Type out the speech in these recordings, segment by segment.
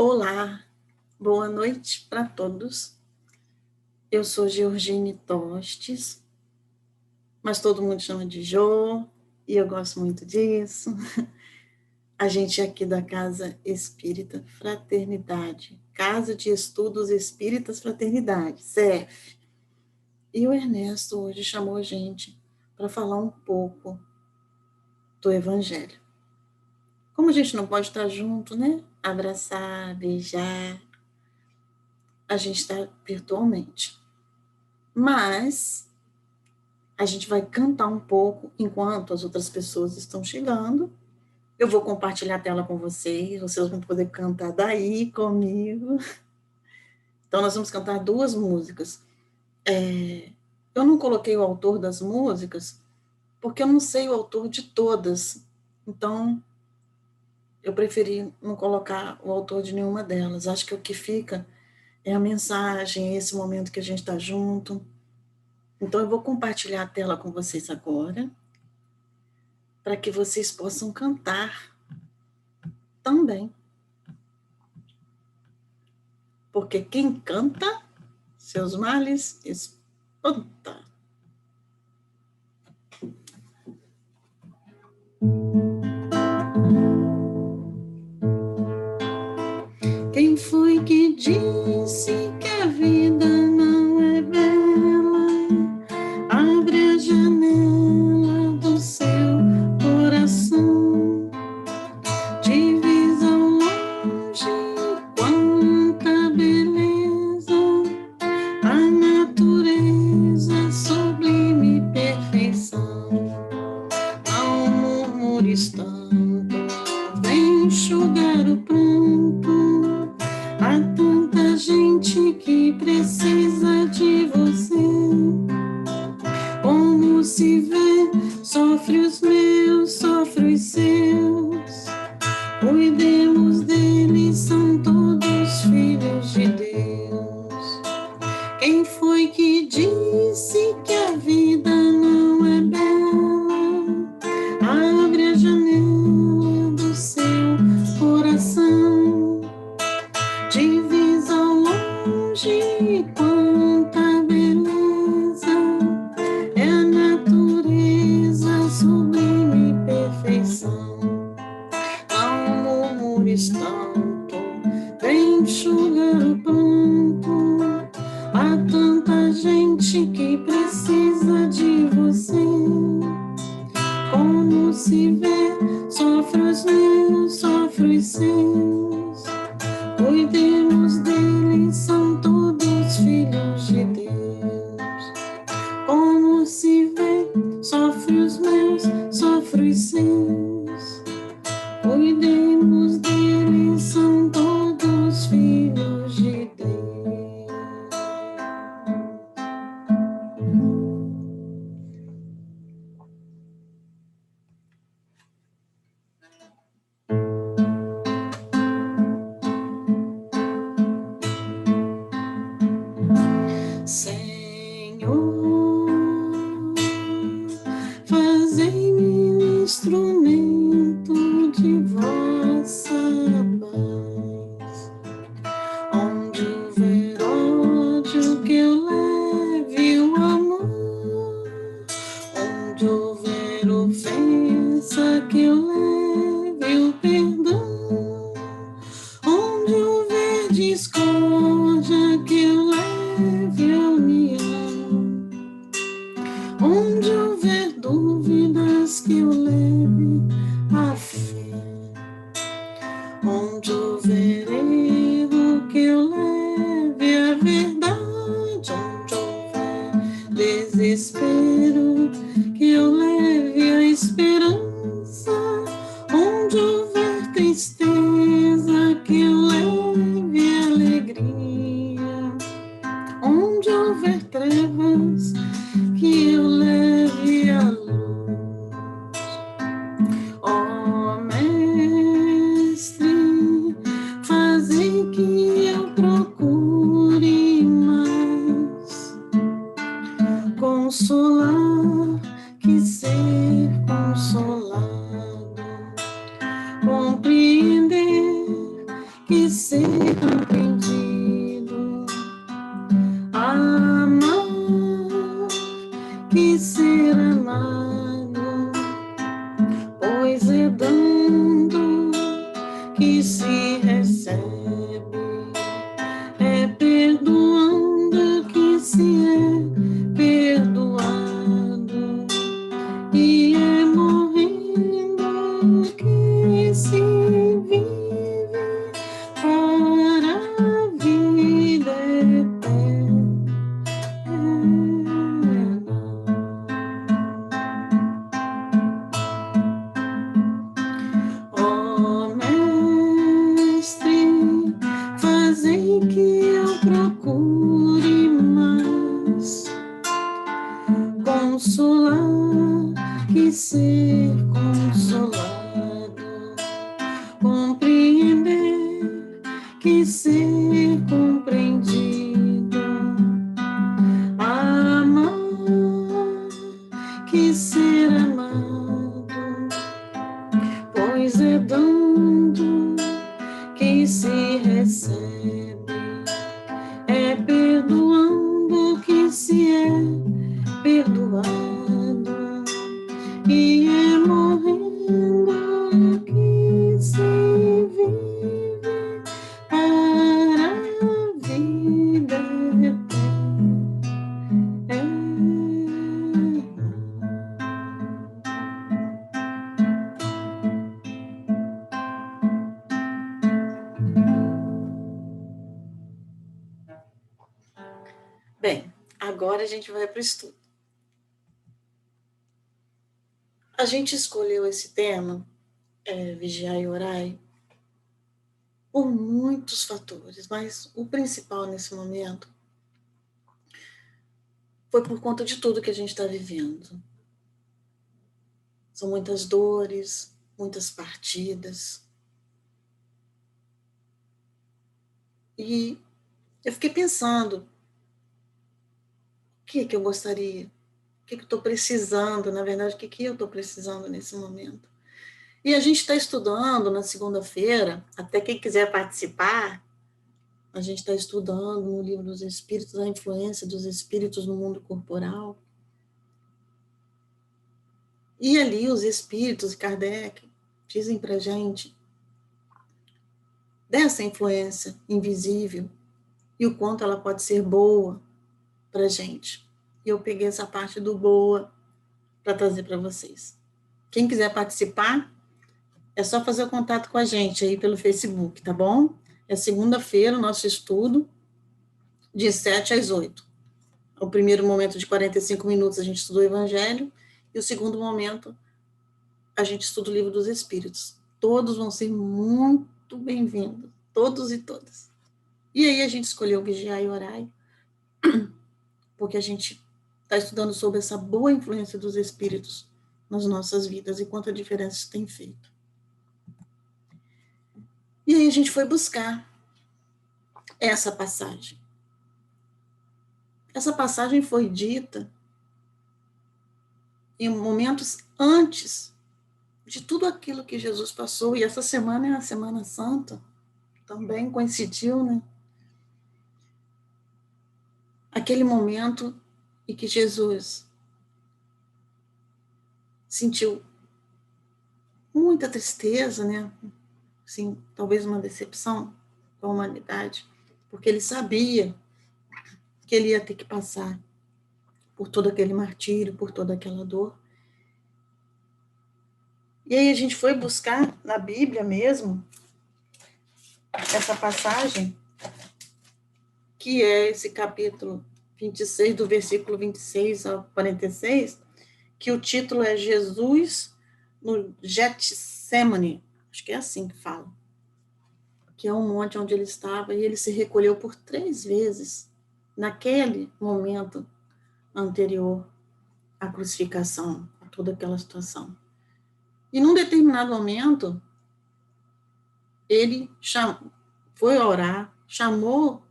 Olá, boa noite para todos. Eu sou Georgine Tostes, mas todo mundo chama de Jo, e eu gosto muito disso. A gente é aqui da Casa Espírita Fraternidade, Casa de Estudos Espíritas Fraternidade, CEF. E o Ernesto hoje chamou a gente para falar um pouco do Evangelho. Como a gente não pode estar junto, né? Abraçar, beijar, a gente está virtualmente. Mas a gente vai cantar um pouco enquanto as outras pessoas estão chegando. Eu vou compartilhar a tela com vocês vão poder cantar daí comigo. Então, nós vamos cantar 2 músicas. Eu não coloquei o autor das músicas, porque eu não sei o autor de todas. Então, eu preferi não colocar o autor de nenhuma delas. Acho que o que fica é a mensagem, esse momento que a gente está junto. Então, eu vou compartilhar a tela com vocês agora, para que vocês possam cantar também. Porque quem canta, seus males espanta. Quem foi que disse que a vida não é bela? Abre a janela do seu coração, divisa ao longe quanta beleza, a natureza sublime perfeição. Não murmures tanto, vem enxugar o pranto. Há tanta gente que precisa de você. Como se vê, sofre os meus, sofre os seus. Cuidemos deles, são todos filhos de Deus. Quem foi que disse que a vida não é bela? Abre a janela do seu coração, divisa ao longe quanta beleza, é a natureza sublime perfeição. Não murmures tanto, vem enxugar o pranto. Há tanta gente que precisa de você. Como se vê, sofre os meus, sofre os seus. Cuidemos deles, são todos filhos de Deus. Como se vê, sofre os meus, sofre os seus. Cuidemos deles, são todos filhos de Deus. Senhor, fazei-me um instrumento de vossa paz. Onde houver ódio, que eu leve o amor. Onde houver ofensa, que eu leve o perdão. Onde houver discórdia, que eu leve a união. Onde houver dúvidas, que eu leve a fé. Onde houver erro, que eu leve a verdade. Onde houver desespero, que eu leve a esperança. Onde houver tristeza, que eu leve a alegria. Onde houver trevas, que eu leve a luz. Ó Mestre, fazei que eu procure mais consolar que ser consolado, compreender que ser compreendido, amar que ser amado, pois é dando que se recebe, é perdoando que se é perdoado, e é morrendo que se vive para a vida eterna. Ó Mestre, fazei que eu procure mais consolar que ser consolado, compreender que ser compreendido, amar que ser amado, pois é dando que se recebe, é perdoando que se é perdoado, e é morrendo que se vive para a vida Bem, agora a gente vai para o estudo. A gente escolheu esse tema, vigiar e orar, por muitos fatores, mas o principal nesse momento foi por conta de tudo que a gente está vivendo. São muitas dores, muitas partidas. E eu fiquei pensando, o que eu gostaria? O que eu estou precisando? Na verdade, o que eu estou precisando nesse momento? E a gente está estudando na segunda-feira, até quem quiser participar, a gente está estudando no livro dos Espíritos, a influência dos Espíritos no mundo corporal. E ali os Espíritos, Kardec, dizem para a gente dessa influência invisível e o quanto ela pode ser boa para a gente. E eu peguei essa parte do boa para trazer para vocês. Quem quiser participar, é só fazer o contato com a gente aí pelo Facebook, tá bom? É segunda-feira o nosso estudo, de 7 às 8. O primeiro momento de 45 minutos a gente estuda o Evangelho, e o segundo momento a gente estuda o Livro dos Espíritos. Todos vão ser muito bem-vindos, todos e todas. E aí a gente escolheu Vigiar e Orar, porque a gente está estudando sobre essa boa influência dos Espíritos nas nossas vidas e quanta diferença isso tem feito. E aí a gente foi buscar essa passagem. Essa passagem foi dita em momentos antes de tudo aquilo que Jesus passou, e essa semana é a Semana Santa, também coincidiu, né? Aquele momento em que Jesus sentiu muita tristeza, né? Assim, talvez uma decepção com a humanidade, porque ele sabia que ele ia ter que passar por todo aquele martírio, por toda aquela dor. E aí a gente foi buscar na Bíblia mesmo essa passagem, que é esse capítulo 26, do versículo 26 ao 46, que o título é Jesus no Getsemane, acho que é assim que fala, que é um monte onde ele estava, e ele se recolheu por 3 vezes naquele momento anterior à crucificação, a toda aquela situação. E num determinado momento, ele foi orar, chamou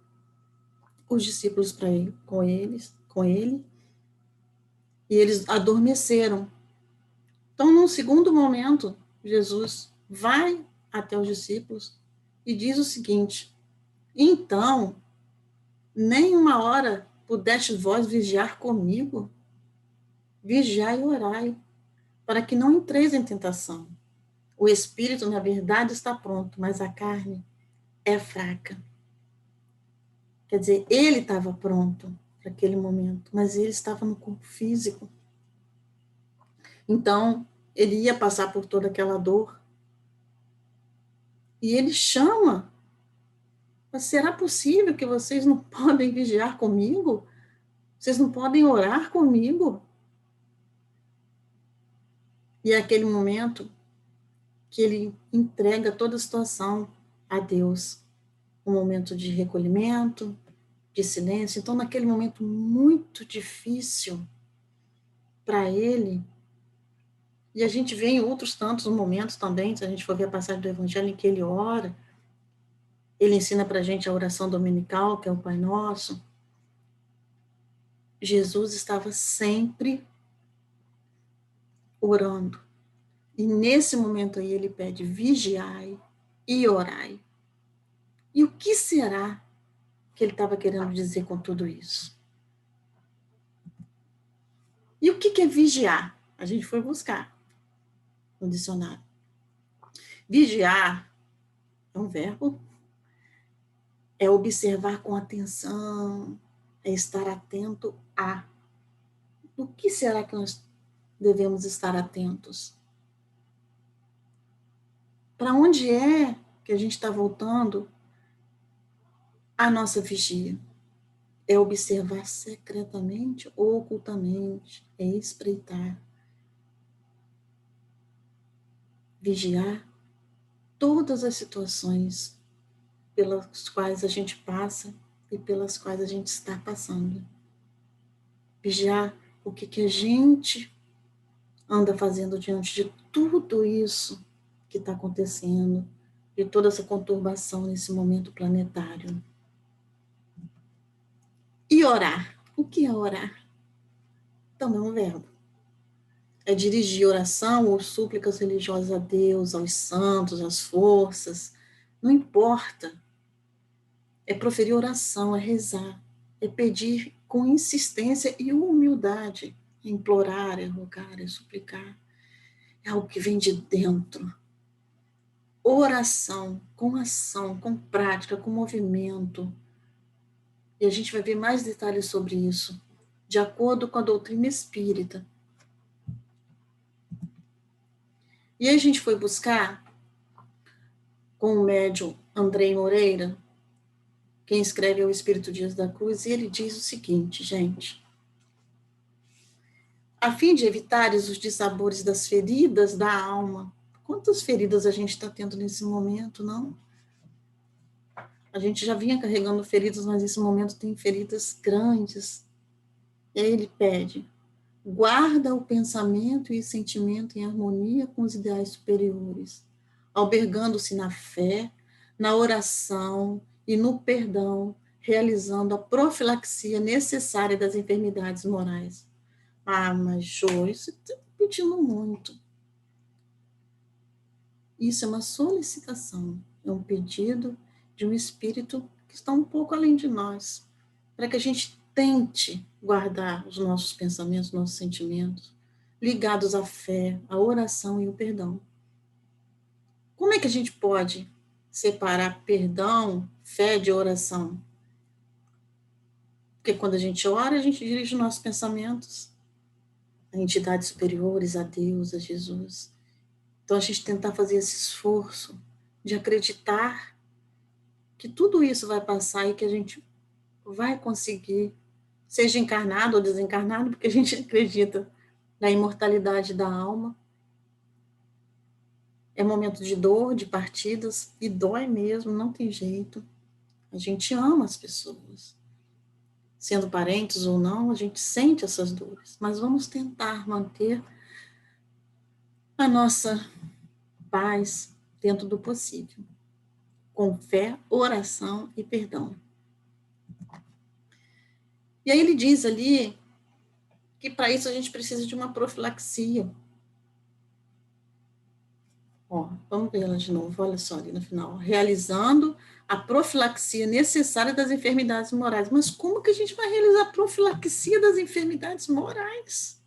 os discípulos para ir com ele, e eles adormeceram. Então, num segundo momento, Jesus vai até os discípulos e diz o seguinte: então, nem uma hora pudeste vós vigiar comigo? Vigiai e orai, para que não entreis em tentação. O espírito, na verdade, está pronto, mas a carne é fraca. Quer dizer, ele estava pronto para aquele momento, mas ele estava no corpo físico. Então, ele ia passar por toda aquela dor. E ele chama: mas será possível que vocês não podem vigiar comigo? Vocês não podem orar comigo? E é aquele momento que ele entrega toda a situação a Deus. Um momento de recolhimento, de silêncio. Então, naquele momento muito difícil para ele, e a gente vê em outros tantos momentos também, se a gente for ver a passagem do Evangelho em que ele ora, ele ensina para a gente a oração dominical, que é o Pai Nosso. Jesus estava sempre orando. E nesse momento aí ele pede: vigiai e orai. E o que será que ele estava querendo dizer com tudo isso? E o que é vigiar? A gente foi buscar no dicionário. Vigiar é um verbo, é observar com atenção, é estar atento a. O que será que nós devemos estar atentos? Para onde é que a gente está voltando a nossa vigia? É observar secretamente ou ocultamente, é espreitar, vigiar todas as situações pelas quais a gente passa e pelas quais a gente está passando. Vigiar o que a gente anda fazendo diante de tudo isso que está acontecendo, de toda essa conturbação nesse momento planetário. E orar. O que é orar? Também é um verbo. É dirigir oração ou súplicas religiosas a Deus, aos santos, às forças. Não importa. É proferir oração, é rezar, é pedir com insistência e humildade, é implorar, é rogar, é suplicar. É algo que vem de dentro. Oração, com ação, com prática, com movimento. E a gente vai ver mais detalhes sobre isso, de acordo com a doutrina espírita. E aí a gente foi buscar com o médium Andrei Moreira, quem escreve é o Espírito Dias da Cruz, e ele diz o seguinte, gente: a fim de evitar os dissabores das feridas da alma. Quantas feridas a gente está tendo nesse momento, não? A gente já vinha carregando feridas, mas nesse momento tem feridas grandes. E aí ele pede: guarda o pensamento e o sentimento em harmonia com os ideais superiores, albergando-se na fé, na oração e no perdão, realizando a profilaxia necessária das enfermidades morais. Ah, mas Jô, isso está pedindo muito. Isso é uma solicitação, é um pedido de um espírito que está um pouco além de nós, para que a gente tente guardar os nossos pensamentos, nossos sentimentos, ligados à fé, à oração e ao perdão. Como é que a gente pode separar perdão, fé de oração? Porque quando a gente ora, a gente dirige os nossos pensamentos a entidades superiores, a Deus, a Jesus. Então, a gente tentar fazer esse esforço de acreditar que tudo isso vai passar e que a gente vai conseguir, seja encarnado ou desencarnado, porque a gente acredita na imortalidade da alma. É momento de dor, de partidas, e dói mesmo, não tem jeito. A gente ama as pessoas. Sendo parentes ou não, a gente sente essas dores. Mas vamos tentar manter a nossa paz dentro do possível, com fé, oração e perdão. E aí ele diz ali que para isso a gente precisa de uma profilaxia. Ó, vamos ver ela de novo, olha só ali no final. Realizando a profilaxia necessária das enfermidades morais. Mas como que a gente vai realizar a profilaxia das enfermidades morais?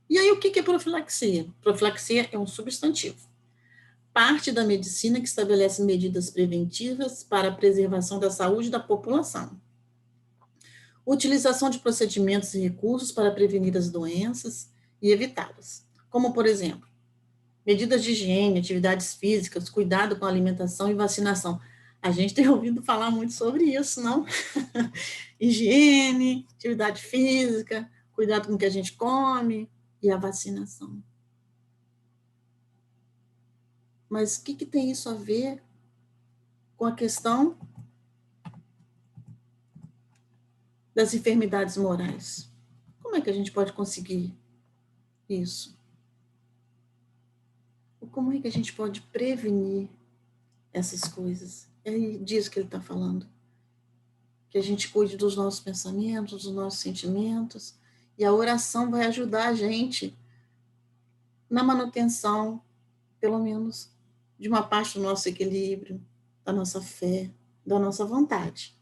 E aí, o que é profilaxia? Profilaxia é um substantivo. Parte da medicina que estabelece medidas preventivas para a preservação da saúde da população. Utilização de procedimentos e recursos para prevenir as doenças e evitá-las. Como, por exemplo, medidas de higiene, atividades físicas, cuidado com a alimentação e vacinação. A gente tem ouvido falar muito sobre isso, não? Higiene, atividade física, cuidado com o que a gente come e a vacinação. Mas o que tem isso a ver com a questão das enfermidades morais? Como é que a gente pode conseguir isso? Como é que a gente pode prevenir essas coisas? É disso que ele está falando. Que a gente cuide dos nossos pensamentos, dos nossos sentimentos, e a oração vai ajudar a gente na manutenção, pelo menos, de uma parte do nosso equilíbrio, da nossa fé, da nossa vontade.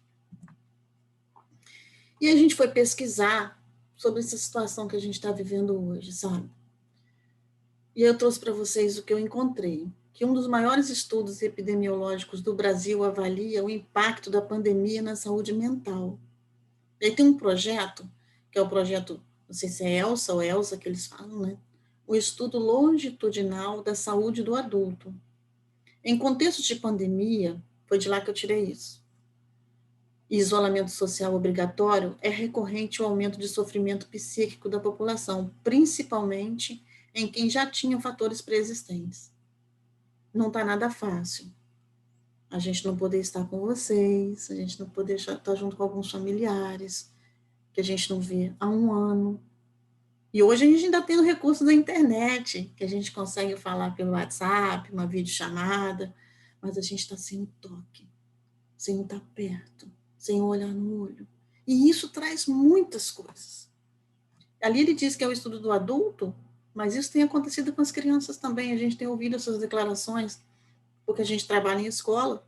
E a gente foi pesquisar sobre essa situação que a gente está vivendo hoje, sabe? E eu trouxe para vocês o que eu encontrei, que um dos maiores estudos epidemiológicos do Brasil avalia o impacto da pandemia na saúde mental. E aí tem um projeto, que é o projeto, não sei se é ELSA ou ELSA que eles falam, né? O Estudo Longitudinal da Saúde do Adulto. Em contexto de pandemia, foi de lá que eu tirei isso. Isolamento social obrigatório, é recorrente o aumento de sofrimento psíquico da população, principalmente em quem já tinha fatores pré-existentes. Não está nada fácil. A gente não poder estar com vocês, a gente não poder estar junto com alguns familiares, que a gente não vê há um ano. E hoje a gente ainda tem o recurso da internet, que a gente consegue falar pelo WhatsApp, uma videochamada, mas a gente está sem o toque, sem estar perto, sem olhar no olho. E isso traz muitas coisas. Ali ele diz que é o estudo do adulto, mas isso tem acontecido com as crianças também. A gente tem ouvido essas declarações, porque a gente trabalha em escola,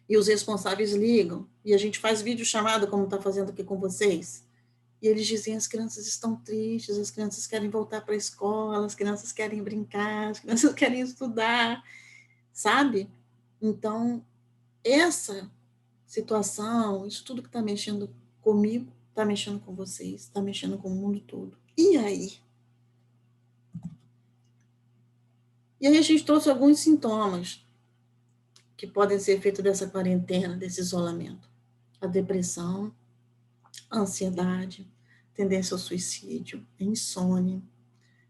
e os responsáveis ligam, e a gente faz videochamada, como está fazendo aqui com vocês. E eles dizem, as crianças estão tristes, as crianças querem voltar para a escola, as crianças querem brincar, as crianças querem estudar, sabe? Então, essa situação, isso tudo que está mexendo comigo, está mexendo com vocês, está mexendo com o mundo todo. E aí? E aí a gente trouxe alguns sintomas que podem ser efeito dessa quarentena, desse isolamento. A depressão, a ansiedade, tendência ao suicídio, a insônia,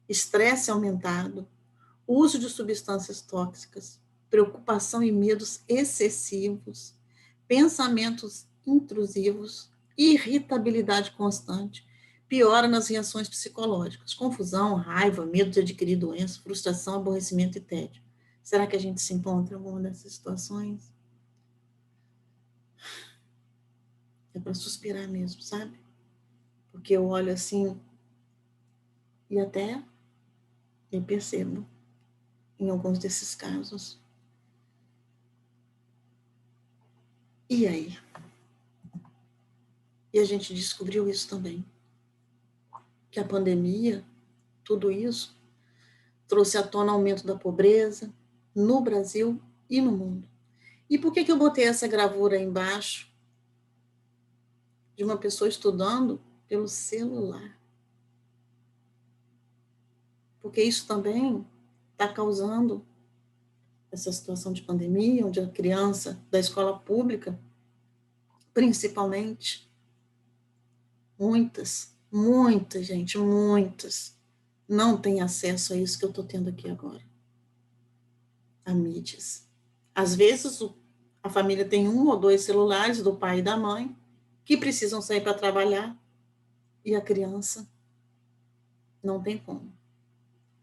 estresse aumentado, uso de substâncias tóxicas, preocupação e medos excessivos, pensamentos intrusivos, irritabilidade constante, piora nas reações psicológicas, confusão, raiva, medo de adquirir doença, frustração, aborrecimento e tédio. Será que a gente se encontra em alguma dessas situações? É para suspirar mesmo, sabe? Porque eu olho assim e até eu percebo em alguns desses casos. E aí? E a gente descobriu isso também, que a pandemia, tudo isso, trouxe à tona aumento da pobreza no Brasil e no mundo. E por que eu botei essa gravura aí embaixo de uma pessoa estudando pelo celular? Porque isso também está causando essa situação de pandemia, onde a criança da escola pública, principalmente, muitas, gente, muitas, não têm acesso a isso que eu estou tendo aqui agora, a mídias. Às vezes, a família tem um ou dois celulares do pai e da mãe, que precisam sair para trabalhar, e a criança não tem como.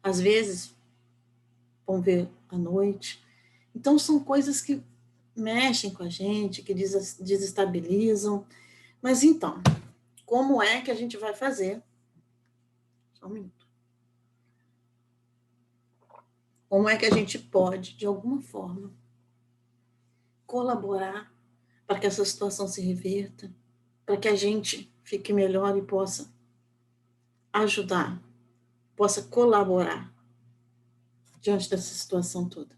Às vezes, vão ver à noite. Então, são coisas que mexem com a gente, que desestabilizam. Mas então, como é que a gente vai fazer? Só um minuto. Como é que a gente pode, de alguma forma, colaborar para que essa situação se reverta, para que a gente fique melhor e possa ajudar, possa colaborar diante dessa situação toda.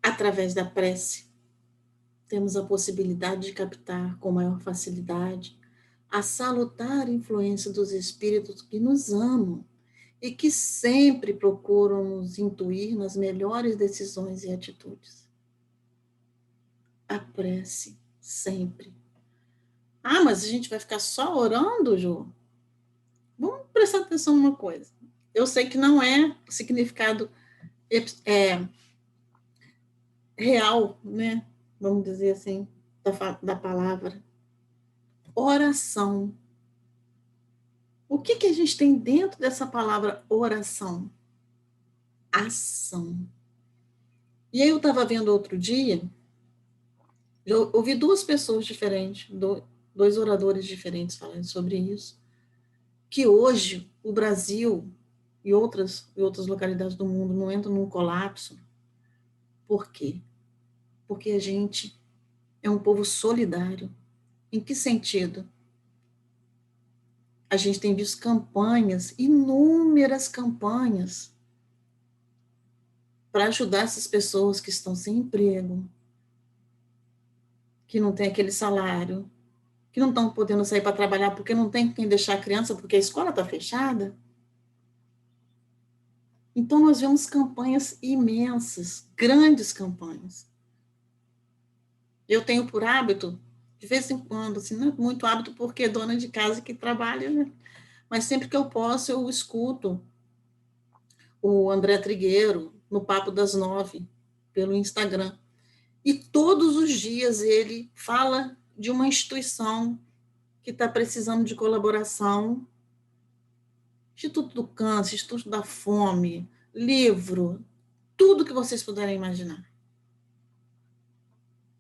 Através da prece, temos a possibilidade de captar com maior facilidade a salutar influência dos espíritos que nos amam e que sempre procuram nos intuir nas melhores decisões e atitudes. A prece, sempre. Ah, mas a gente vai ficar só orando, Jô? Vamos prestar atenção numa coisa. Eu sei que não é o significado real, né? Vamos dizer assim, da palavra. Oração. O que a gente tem dentro dessa palavra oração? Ação. E aí eu estava vendo outro dia, eu ouvi duas pessoas diferentes, dois oradores diferentes falando sobre isso, que hoje o Brasil e outras localidades do mundo não entram num colapso. Por quê? Porque a gente é um povo solidário. Em que sentido? A gente tem visto campanhas, inúmeras campanhas, para ajudar essas pessoas que estão sem emprego, que não têm aquele salário, que não estão podendo sair para trabalhar porque não tem quem deixar a criança, porque a escola está fechada. Então, nós vemos campanhas imensas, grandes campanhas. Eu tenho por hábito, de vez em quando, assim, não é muito hábito porque é dona de casa que trabalha, né? Mas sempre que eu posso, eu escuto o André Trigueiro no Papo das 9, pelo Instagram. E todos os dias ele fala de uma instituição que está precisando de colaboração. Instituto do Câncer, Instituto da Fome, livro, tudo que vocês puderem imaginar.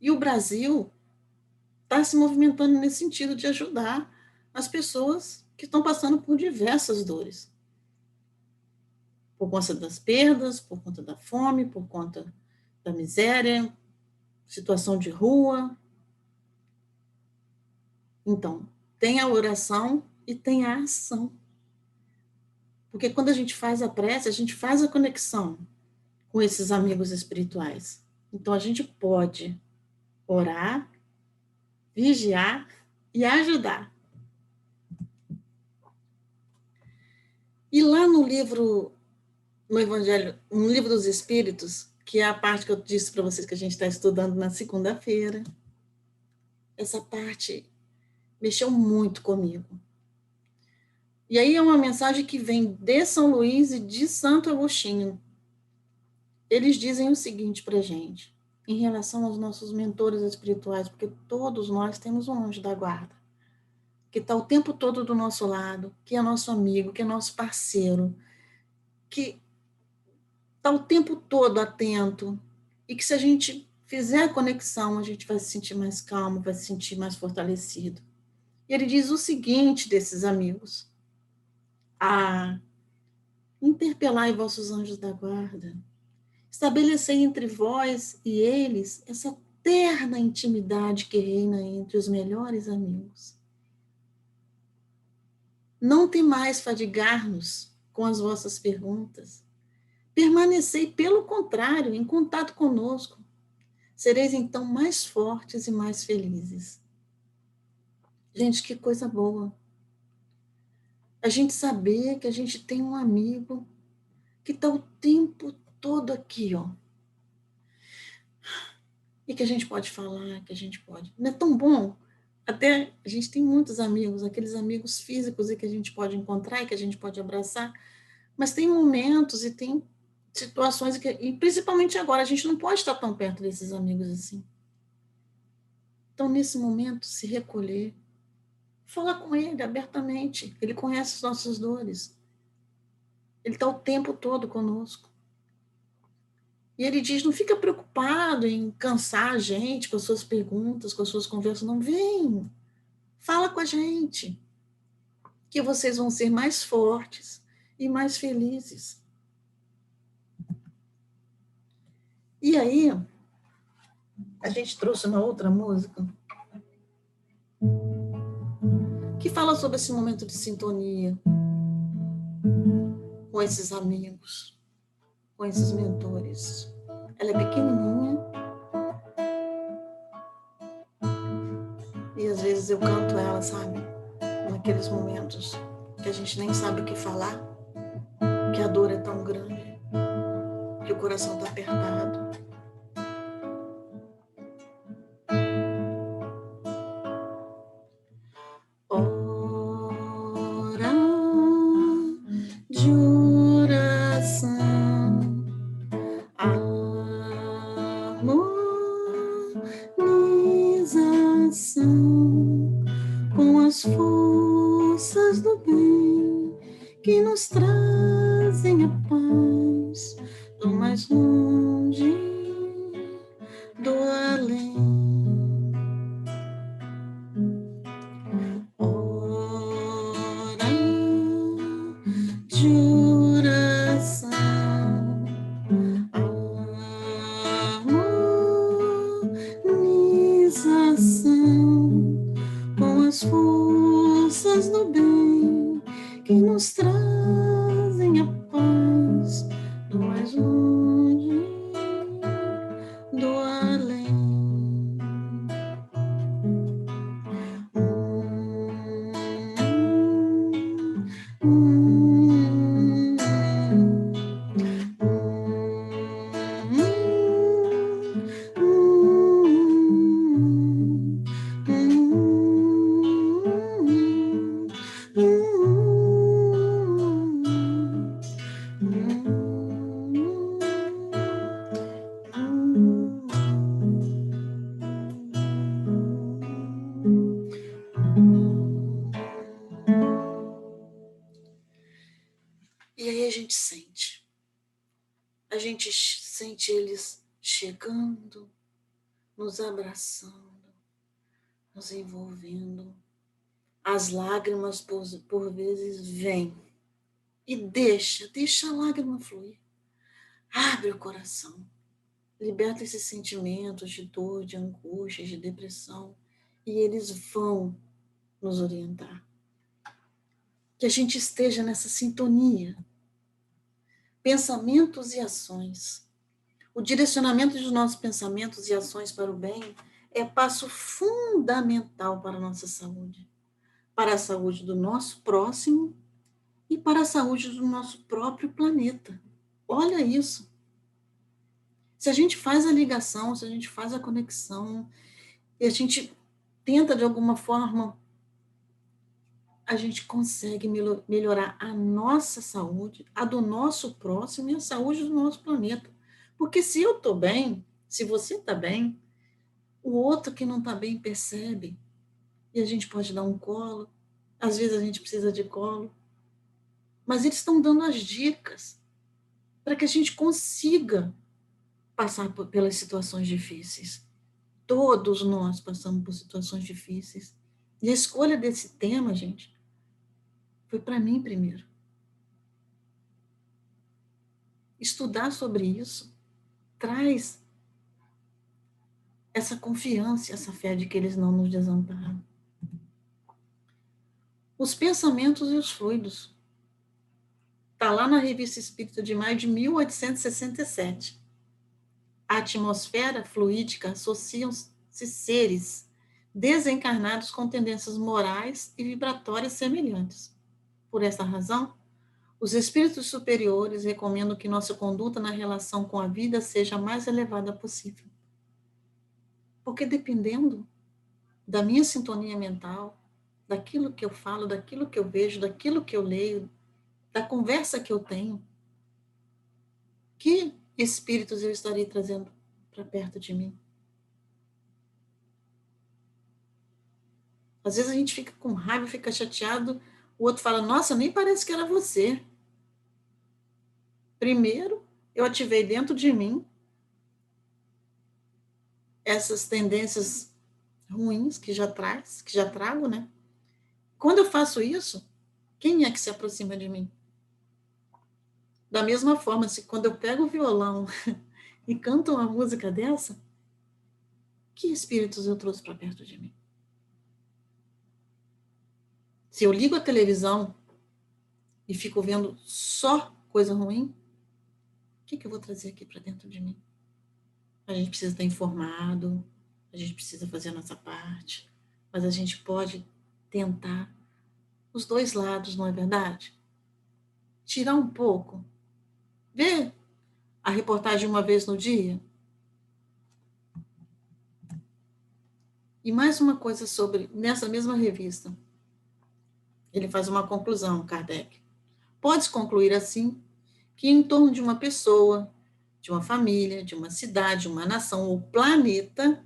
E o Brasil está se movimentando nesse sentido de ajudar as pessoas que estão passando por diversas dores. Por conta das perdas, por conta da fome, por conta da miséria, situação de rua. Então, tem a oração e tem a ação. Porque quando a gente faz a prece, a gente faz a conexão com esses amigos espirituais. Então, a gente pode orar, vigiar e ajudar. E lá no livro, no Evangelho, no Livro dos Espíritos, que é a parte que eu disse para vocês que a gente está estudando na segunda-feira, essa parte mexeu muito comigo. E aí é uma mensagem que vem de São Luís e de Santo Agostinho. Eles dizem o seguinte para a gente, em relação aos nossos mentores espirituais, porque todos nós temos um anjo da guarda, que está o tempo todo do nosso lado, que é nosso amigo, que é nosso parceiro, que está o tempo todo atento, e que se a gente fizer a conexão, a gente vai se sentir mais calmo, vai se sentir mais fortalecido. E ele diz o seguinte desses amigos: interpelai vossos anjos da guarda, estabelecei entre vós e eles essa terna intimidade que reina entre os melhores amigos. Não temais fadigar-nos com as vossas perguntas. Permanecei, pelo contrário, em contato conosco. Sereis então mais fortes e mais felizes. Gente, que coisa boa. A gente saber que a gente tem um amigo que está o tempo todo aqui, ó. E que a gente pode falar, que a gente pode. Não é tão bom? Até a gente tem muitos amigos, aqueles amigos físicos e que a gente pode encontrar e que a gente pode abraçar, mas tem momentos e tem situações que, e principalmente agora, a gente não pode estar tão perto desses amigos assim. Então, nesse momento, se recolher, falar com ele abertamente, ele conhece as nossas dores, ele está o tempo todo conosco. E ele diz, não fica preocupado em cansar a gente com as suas perguntas, com as suas conversas, não, vem, fala com a gente, que vocês vão ser mais fortes e mais felizes. E aí, a gente trouxe uma outra música que fala sobre esse momento de sintonia com esses amigos, com esses mentores. Ela é pequenininha e às vezes eu canto ela, sabe? Naqueles momentos que a gente nem sabe o que falar, que a dor é tão grande, que o coração está apertado. Hora de oração, harmonização com as forças do bem que nos trazem a paz do mais longe, do além. Hora de oração, harmonização com as forças do bem que nos trazem a paz do mais longe, do além. E aí a gente sente eles chegando, nos abraçando, nos envolvendo. As lágrimas por vezes vêm e deixa a lágrima fluir. Abre o coração, liberta esses sentimentos de dor, de angústia, de depressão, e eles vão nos orientar. Que a gente esteja nessa sintonia. Pensamentos e ações. O direcionamento dos nossos pensamentos e ações para o bem é passo fundamental para a nossa saúde, para a saúde do nosso próximo e para a saúde do nosso próprio planeta. Olha isso. Se a gente faz a ligação, se a gente faz a conexão, e a gente tenta de alguma forma, a gente consegue melhorar a nossa saúde, a do nosso próximo e a saúde do nosso planeta. Porque se eu estou bem, se você está bem, o outro que não está bem percebe. E a gente pode dar um colo, às vezes a gente precisa de colo. Mas eles estão dando as dicas para que a gente consiga passar pelas situações difíceis. Todos nós passamos por situações difíceis. E a escolha desse tema, gente, foi para mim primeiro. Estudar sobre isso traz essa confiança, essa fé de que eles não nos desamparam. Os pensamentos e os fluidos. Está lá na Revista Espírita de maio de 1867. A atmosfera fluídica associam-se seres desencarnados com tendências morais e vibratórias semelhantes. Por essa razão, os espíritos superiores recomendam que nossa conduta na relação com a vida seja a mais elevada possível. Porque dependendo da minha sintonia mental, daquilo que eu falo, daquilo que eu vejo, daquilo que eu leio, da conversa que eu tenho, que espíritos eu estarei trazendo para perto de mim? Às vezes a gente fica com raiva, fica chateado, o outro fala, nossa, nem parece que era você. Primeiro, eu ativei dentro de mim essas tendências ruins que já trago, né? Quando eu faço isso, quem é que se aproxima de mim? Da mesma forma, se quando eu pego o violão e canto uma música dessa, que espíritos eu trouxe para perto de mim? Se eu ligo a televisão e fico vendo só coisa ruim, o que eu vou trazer aqui para dentro de mim? A gente precisa estar informado, a gente precisa fazer a nossa parte, mas a gente pode tentar os dois lados, não é verdade? Tirar um pouco, ver a reportagem uma vez no dia. E mais uma coisa sobre, nessa mesma revista, ele faz uma conclusão, Kardec. Pode-se concluir assim que em torno de uma pessoa, de uma família, de uma cidade, uma nação ou planeta,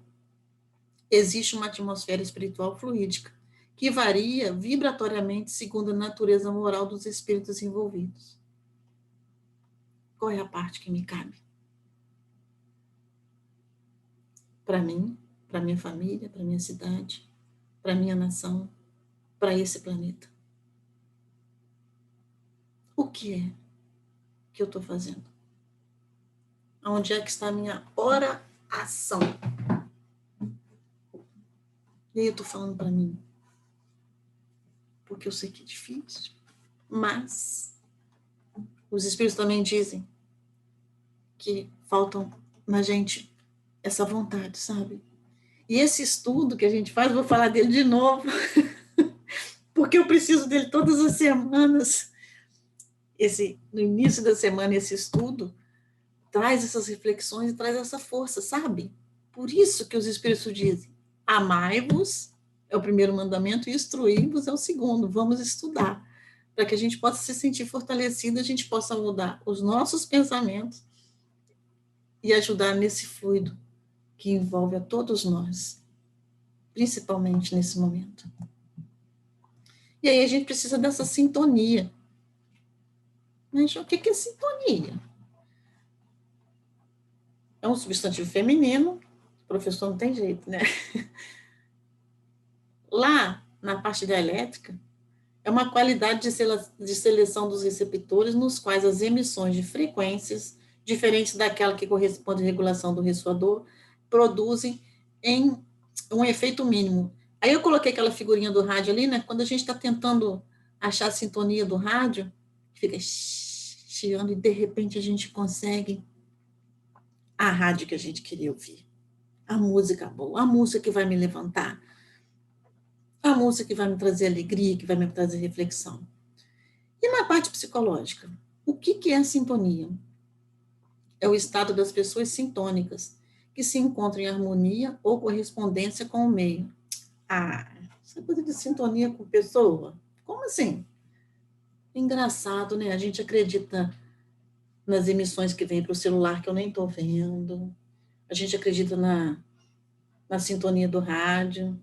existe uma atmosfera espiritual fluídica, que varia vibratoriamente segundo a natureza moral dos espíritos envolvidos. Qual é a parte que me cabe? Para mim, para minha família, para minha cidade, para minha nação, para esse planeta. O que é que eu estou fazendo? Onde é que está a minha oração? E aí eu estou falando para mim, porque eu sei que é difícil, mas os espíritos também dizem que faltam na gente essa vontade, sabe? E esse estudo que a gente faz, vou falar dele de novo, porque eu preciso dele todas as semanas. No início da semana, esse estudo traz essas reflexões e traz essa força, sabe? Por isso que os Espíritos dizem, amai-vos é o primeiro mandamento e instruí-vos é o segundo. Vamos estudar, para que a gente possa se sentir fortalecido, a gente possa mudar os nossos pensamentos e ajudar nesse fluido que envolve a todos nós, principalmente nesse momento. E aí a gente precisa dessa sintonia. Mas o que é sintonia? É um substantivo feminino, o professor não tem jeito, né? Lá, na parte da elétrica, é uma qualidade de seleção dos receptores nos quais as emissões de frequências, diferentes daquela que corresponde à regulação do ressoador, produzem em um efeito mínimo. Aí eu coloquei aquela figurinha do rádio ali, né? Quando a gente está tentando achar a sintonia do rádio, fica chiando e de repente a gente consegue a rádio que a gente queria ouvir. A música boa, a música que vai me levantar, a música que vai me trazer alegria, que vai me trazer reflexão. E na parte psicológica, o que é a sintonia? É o estado das pessoas sintônicas, que se encontram em harmonia ou correspondência com o meio. Ah, essa coisa de sintonia com pessoa? Como assim? Engraçado, né? A gente acredita nas emissões que vêm para o celular que eu nem estou vendo. A gente acredita na sintonia do rádio.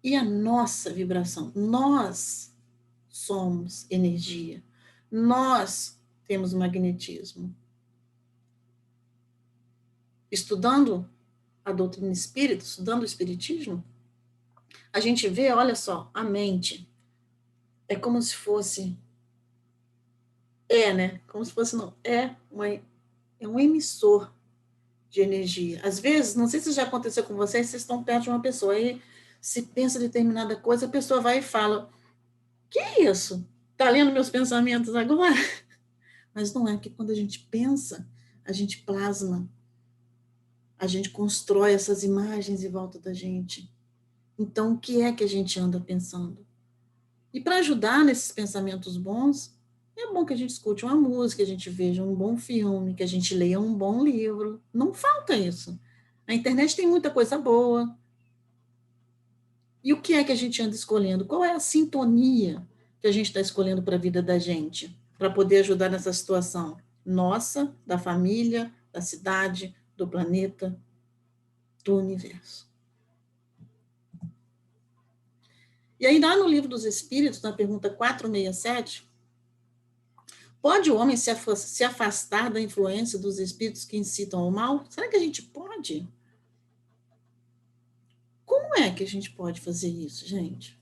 E a nossa vibração? Nós somos energia. Nós temos magnetismo. Estudando a doutrina espírita, estudando o espiritismo, a gente vê, olha só, a mente é como se fosse, né? Como se fosse, não, é um emissor de energia. Às vezes, não sei se já aconteceu com vocês, vocês estão perto de uma pessoa, aí se pensa determinada coisa, a pessoa vai e fala, que é isso? Tá lendo meus pensamentos agora? Mas não é, que quando a gente pensa, a gente plasma, a gente constrói essas imagens em volta da gente. Então, o que é que a gente anda pensando? E para ajudar nesses pensamentos bons, é bom que a gente escute uma música, que a gente veja um bom filme, que a gente leia um bom livro. Não falta isso. A internet tem muita coisa boa. E o que é que a gente anda escolhendo? Qual é a sintonia que a gente está escolhendo para a vida da gente, para poder ajudar nessa situação nossa, da família, da cidade, do planeta, do universo? E aí, lá no Livro dos Espíritos, na pergunta 467, pode o homem se afastar da influência dos espíritos que incitam ao mal? Será que a gente pode? Como é que a gente pode fazer isso, gente?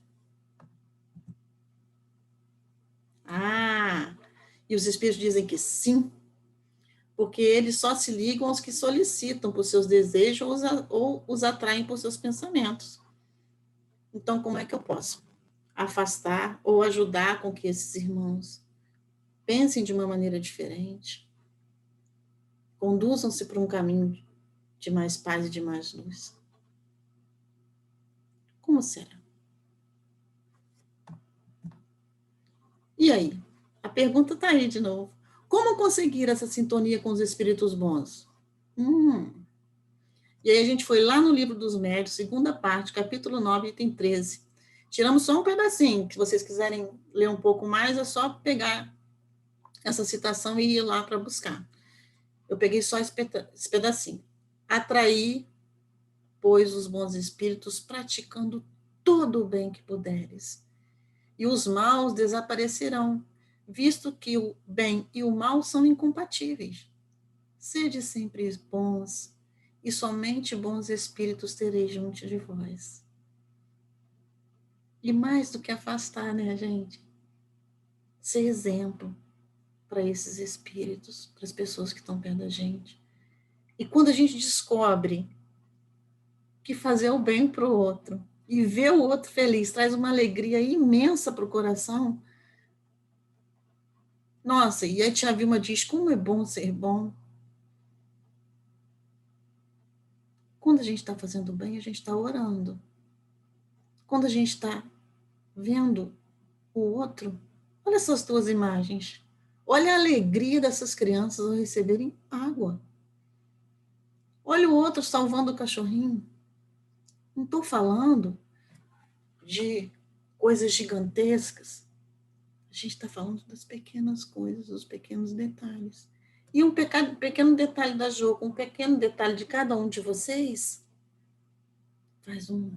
Ah, E os espíritos dizem que sim, porque eles só se ligam aos que solicitam por seus desejos ou os atraem por seus pensamentos. Então, como é que eu posso afastar ou ajudar com que esses irmãos pensem de uma maneira diferente, conduzam-se para um caminho de mais paz e de mais luz? Como será? E aí? A pergunta está aí de novo. Como conseguir essa sintonia com os espíritos bons? E aí a gente foi lá no Livro dos Médiuns, segunda parte, capítulo 9, item 13. Tiramos só um pedacinho, se vocês quiserem ler um pouco mais, é só pegar essa citação e ir lá para buscar. Eu peguei só esse pedacinho. Atrair, pois, os bons espíritos, praticando todo o bem que puderes. E os maus desaparecerão, visto que o bem e o mal são incompatíveis. Sede sempre bons, e somente bons espíritos tereis junto de vós. E mais do que afastar, né, gente? Ser exemplo para esses espíritos, para as pessoas que estão perto da gente. E quando a gente descobre que fazer o bem para o outro e ver o outro feliz traz uma alegria imensa para o coração, nossa, e a tia Vilma diz, como é bom ser bom. Quando a gente está fazendo bem, a gente está orando. Quando a gente está vendo o outro, olha essas duas imagens. Olha a alegria dessas crianças ao receberem água. Olha o outro salvando o cachorrinho. Não estou falando de coisas gigantescas. A gente está falando das pequenas coisas, dos pequenos detalhes. E um pequeno detalhe da Jo, um pequeno detalhe de cada um de vocês, faz uma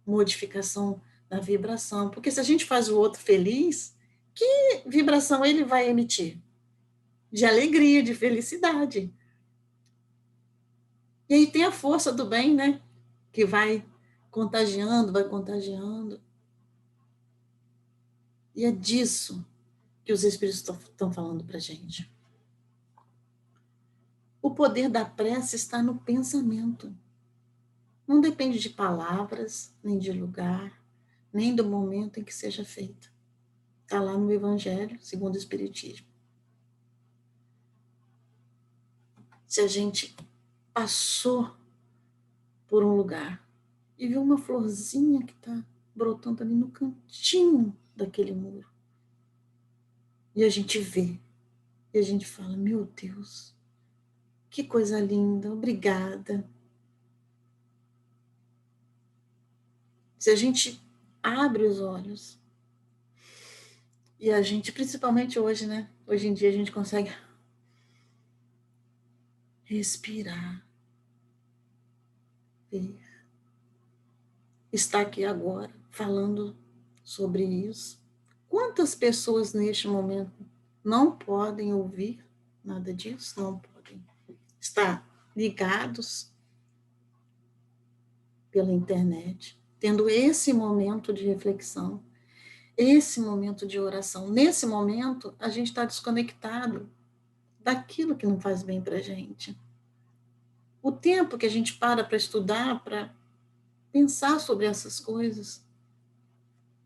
modificação na vibração. Porque se a gente faz o outro feliz, que vibração ele vai emitir? De alegria, de felicidade. E aí tem a força do bem, né? Que vai contagiando, vai contagiando. E é disso que os espíritos estão falando para a gente. O poder da prece está no pensamento. Não depende de palavras, nem de lugar, nem do momento em que seja feita. Está lá no Evangelho, segundo o Espiritismo. Se a gente passou por um lugar e viu uma florzinha que está brotando ali no cantinho daquele muro, e a gente vê, e a gente fala, meu Deus, que coisa linda, obrigada. Se a gente abre os olhos, e a gente, principalmente hoje, né? Hoje em dia a gente consegue respirar, ver, estar aqui agora falando sobre isso. Quantas pessoas neste momento não podem ouvir nada disso, não podem estar ligados pela internet, tendo esse momento de reflexão, esse momento de oração. Nesse momento, a gente está desconectado daquilo que não faz bem para a gente. O tempo que a gente para estudar, para pensar sobre essas coisas,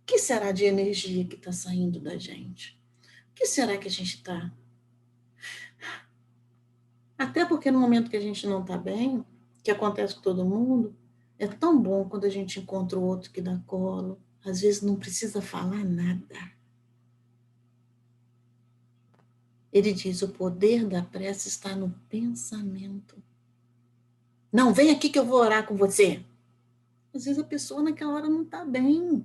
o que será de energia que está saindo da gente? O que será que a gente está? Até porque no momento que a gente não está bem, que acontece com todo mundo, é tão bom quando a gente encontra o outro que dá colo. Às vezes não precisa falar nada. Ele diz, o poder da prece está no pensamento. Não, vem aqui que eu vou orar com você. Às vezes a pessoa naquela hora não está bem.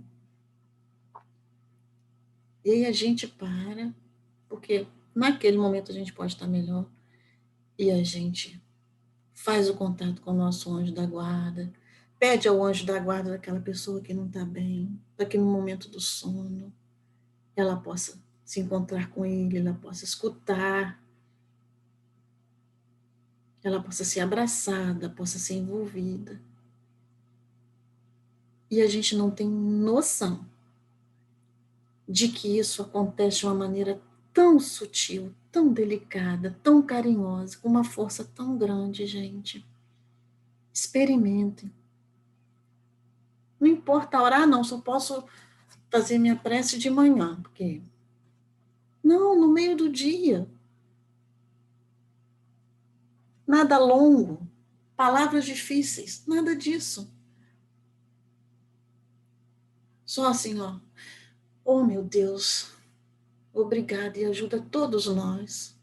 E aí a gente para, porque naquele momento a gente pode estar melhor, e a gente faz o contato com o nosso anjo da guarda, pede ao anjo da guarda daquela pessoa que não está bem, para que no momento do sono ela possa se encontrar com ele, ela possa escutar, ela possa ser abraçada, possa ser envolvida. E a gente não tem noção de que isso acontece de uma maneira tão sutil, tão delicada, tão carinhosa, com uma força tão grande, gente. Experimentem. Não importa orar, não, só posso fazer minha prece de manhã, porque... Não, no meio do dia. Nada longo, palavras difíceis, nada disso. Só assim, ó. Oh, meu Deus, obrigada e ajuda todos nós.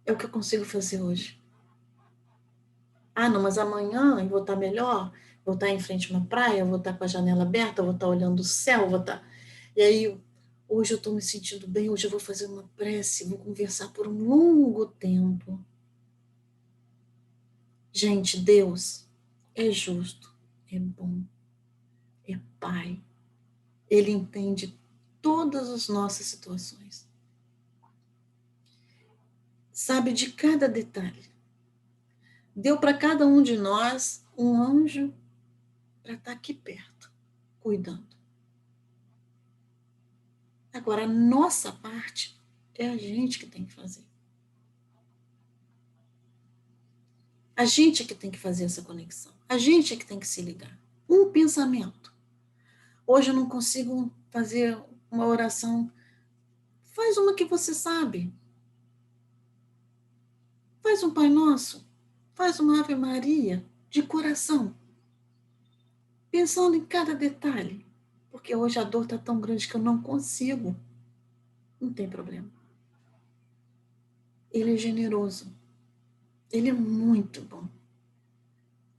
É o que eu consigo fazer hoje. Ah, não, mas amanhã eu vou estar melhor, vou estar em frente a uma praia, vou estar com a janela aberta, vou estar olhando o céu, vou estar... E aí, hoje eu estou me sentindo bem, hoje eu vou fazer uma prece, vou conversar por um longo tempo. Gente, Deus é justo, é bom, é Pai. Ele entende todas as nossas situações. Sabe de cada detalhe. Deu para cada um de nós um anjo para estar aqui perto, cuidando. Agora, a nossa parte é a gente que tem que fazer. A gente que tem que fazer essa conexão. A gente que tem que se ligar. Um pensamento. Hoje eu não consigo fazer uma oração. Faz uma que você sabe. Faz um Pai Nosso. Faz uma Ave Maria de coração. Pensando em cada detalhe. Porque hoje a dor está tão grande que eu não consigo. Não tem problema. Ele é generoso. Ele é muito bom.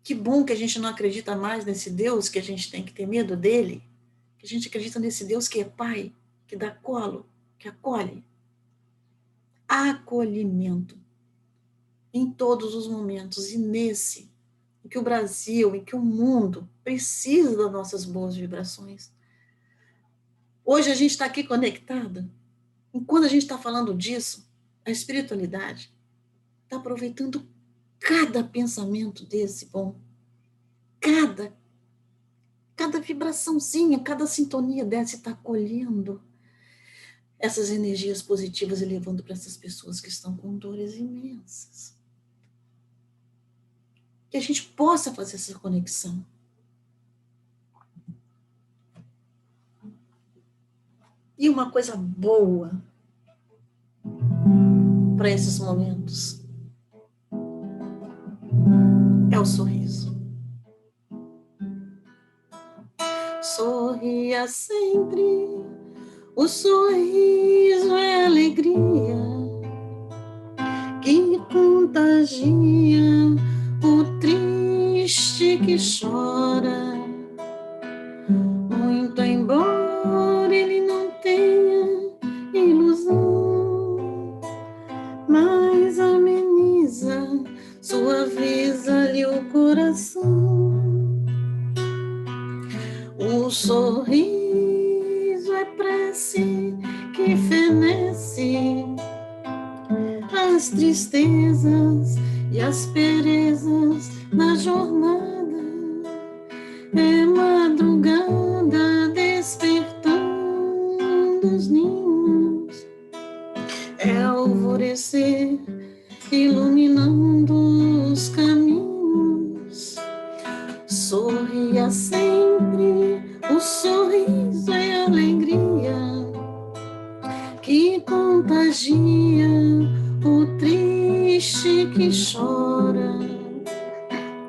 Que bom que a gente não acredita mais nesse Deus, que a gente tem que ter medo dele. Que a gente acredita nesse Deus que é Pai, que dá colo, que acolhe. Acolhimento. Em todos os momentos. E nesse, em que o Brasil, em que o mundo precisa das nossas boas vibrações. Hoje a gente está aqui conectado. Enquanto a gente está falando disso, a espiritualidade está aproveitando cada pensamento desse bom. Cada vibraçãozinha, cada sintonia dessa está acolhendo essas energias positivas e levando para essas pessoas que estão com dores imensas. Que a gente possa fazer essa conexão. E uma coisa boa para esses momentos é o sorriso. Sorria sempre, o sorriso é alegria que contagia o triste que chora. Muito embora ele não tenha ilusão, mas ameniza, suaviza-lhe o coração. O sorriso é prece que fenece as tristezas e asperezas na jornada. É madrugada despertando os ninhos, é alvorecer iluminando os caminhos. Sorria sempre, o sorriso é alegria que contagia o triste que chora.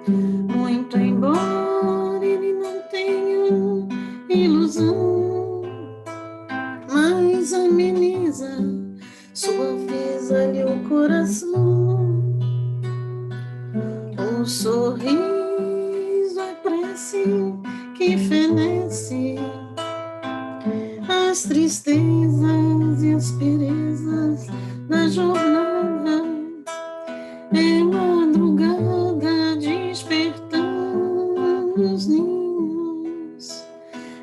Muito embora ele não tenha ilusão, mas ameniza, suaviza-lhe o coração. O sorriso é prece que fenece as tristezas e asperezas da jornada. É madrugada despertando os ninhos,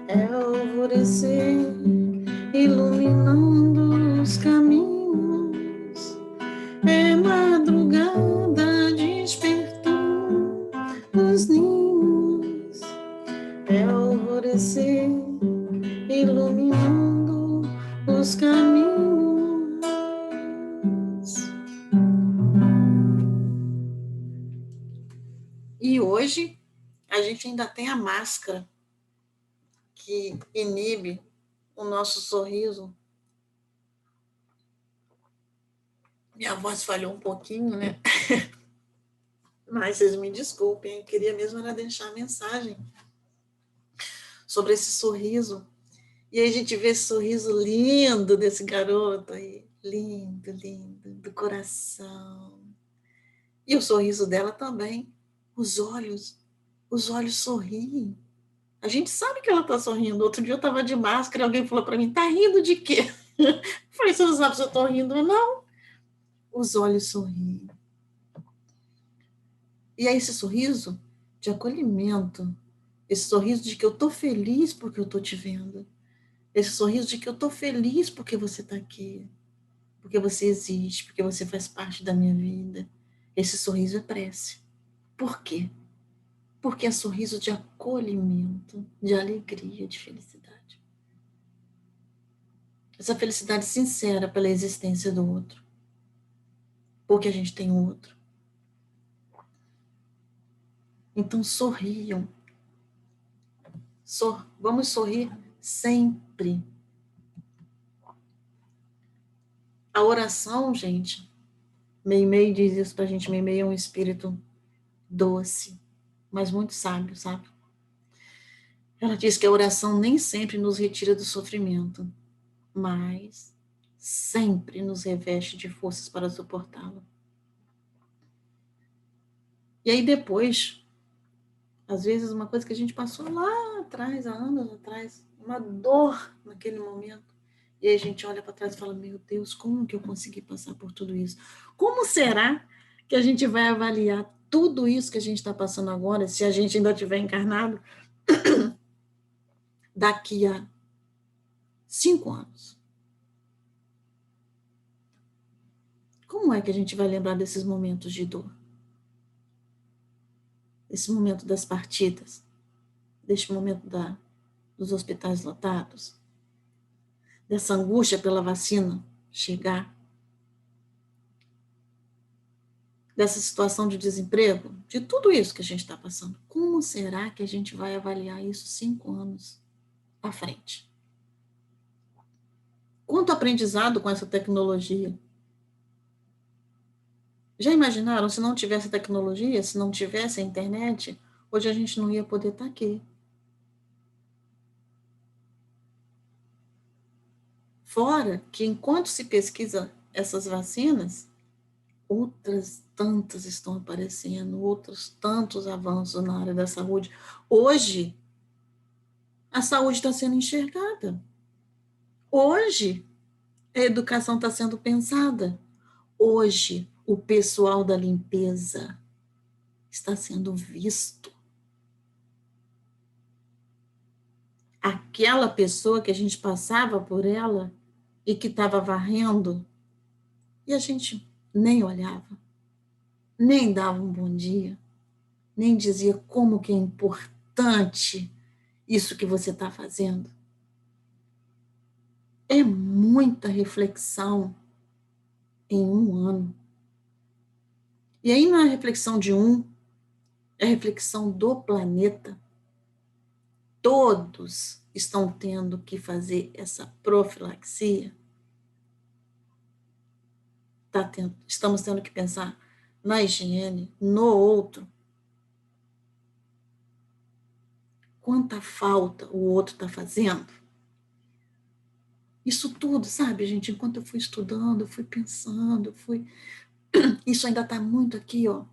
é alvorecer iluminando os caminhos. É madrugada despertando os ninhos, é alvorecer iluminando os caminhos. hoje a gente ainda tem a máscara que inibe o nosso sorriso. Minha voz falhou um pouquinho, né? Mas vocês me desculpem, eu queria mesmo era deixar a mensagem sobre esse sorriso. E aí a gente vê esse sorriso lindo desse garoto aí, lindo, lindo, do coração. E o sorriso dela também, os olhos sorriem. A gente sabe que ela está sorrindo. Outro dia eu estava de máscara e alguém falou para mim, tá rindo de quê? Eu falei, você não sabe se eu estou rindo ou não? Os olhos sorriem. E é esse sorriso de acolhimento, esse sorriso de que eu estou feliz porque eu estou te vendo, esse sorriso de que eu estou feliz porque você está aqui, porque você existe, porque você faz parte da minha vida. Esse sorriso é prece. Por quê? Porque é sorriso de acolhimento, de alegria, de felicidade. Essa felicidade sincera pela existência do outro. Porque a gente tem um outro. Então sorriam. Vamos sorrir sempre. A oração, gente, Meimei diz isso pra gente, Meimei é um espírito doce, mas muito sábio, sabe? Ela diz que a oração nem sempre nos retira do sofrimento, mas sempre nos reveste de forças para suportá-lo. E aí depois, às vezes uma coisa que a gente passou lá atrás, há anos atrás, uma dor naquele momento, e aí a gente olha para trás e fala, meu Deus, como que eu consegui passar por tudo isso? Como será que a gente vai avaliar tudo isso que a gente está passando agora, se a gente ainda estiver encarnado, daqui a 5 anos? Como é que a gente vai lembrar desses momentos de dor? Esse momento das partidas, deste momento dos hospitais lotados, dessa angústia pela vacina chegar, dessa situação de desemprego, de tudo isso que a gente está passando. Como será que a gente vai avaliar isso 5 anos à frente? Quanto aprendizado com essa tecnologia? Já imaginaram se não tivesse tecnologia, se não tivesse a internet, hoje a gente não ia poder estar aqui. Fora que enquanto se pesquisa essas vacinas, outras tantas estão aparecendo, outros tantos avanços na área da saúde. Hoje, a saúde está sendo enxergada. Hoje, a educação está sendo pensada. Hoje, o pessoal da limpeza está sendo visto. Aquela pessoa que a gente passava por ela e que estava varrendo, e a gente nem olhava, nem dava um bom dia, nem dizia como que é importante isso que você está fazendo. É muita reflexão em um ano. E aí não é reflexão de um, é reflexão do planeta. Todos estão tendo que fazer essa profilaxia. Estamos tendo que pensar na higiene, no outro. Quanta falta o outro está fazendo. Isso tudo, sabe, gente, enquanto eu fui estudando, eu fui pensando, isso ainda está muito aqui, ó,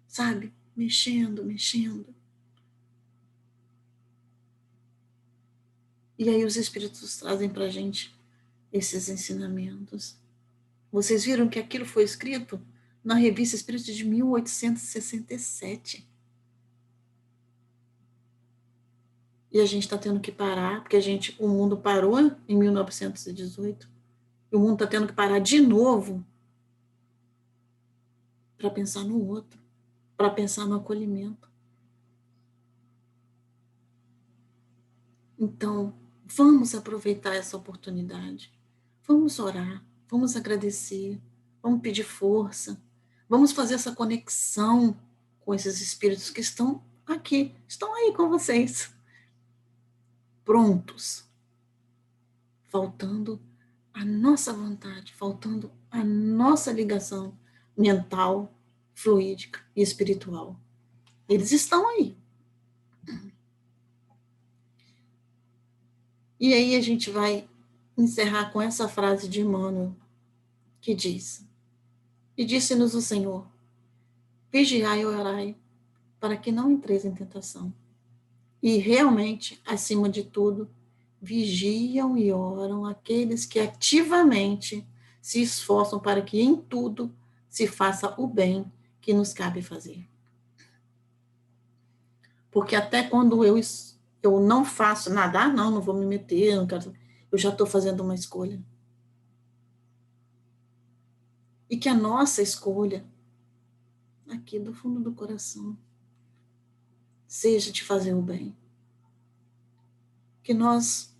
sabe, mexendo. E aí os espíritos trazem para a gente esses ensinamentos. Vocês viram que aquilo foi escrito na Revista Espírita de 1867. E a gente está tendo que parar, porque o mundo parou em 1918. E o mundo está tendo que parar de novo para pensar no outro, para pensar no acolhimento. Então, vamos aproveitar essa oportunidade. Vamos orar, vamos agradecer, vamos pedir força, vamos fazer essa conexão com esses espíritos que estão aqui, estão aí com vocês, prontos, faltando a nossa vontade, faltando a nossa ligação mental, fluídica e espiritual. Eles estão aí. E aí a gente vai encerrar com essa frase de Emmanuel, que diz: E disse-nos o Senhor, vigiai e orai, para que não entreis em tentação. E realmente, acima de tudo, vigiam e oram aqueles que ativamente se esforçam para que em tudo se faça o bem que nos cabe fazer. Porque até quando eu não faço nada, não vou me meter, não quero, eu já estou fazendo uma escolha. E que a nossa escolha, aqui do fundo do coração, seja de fazer o bem. Que nós,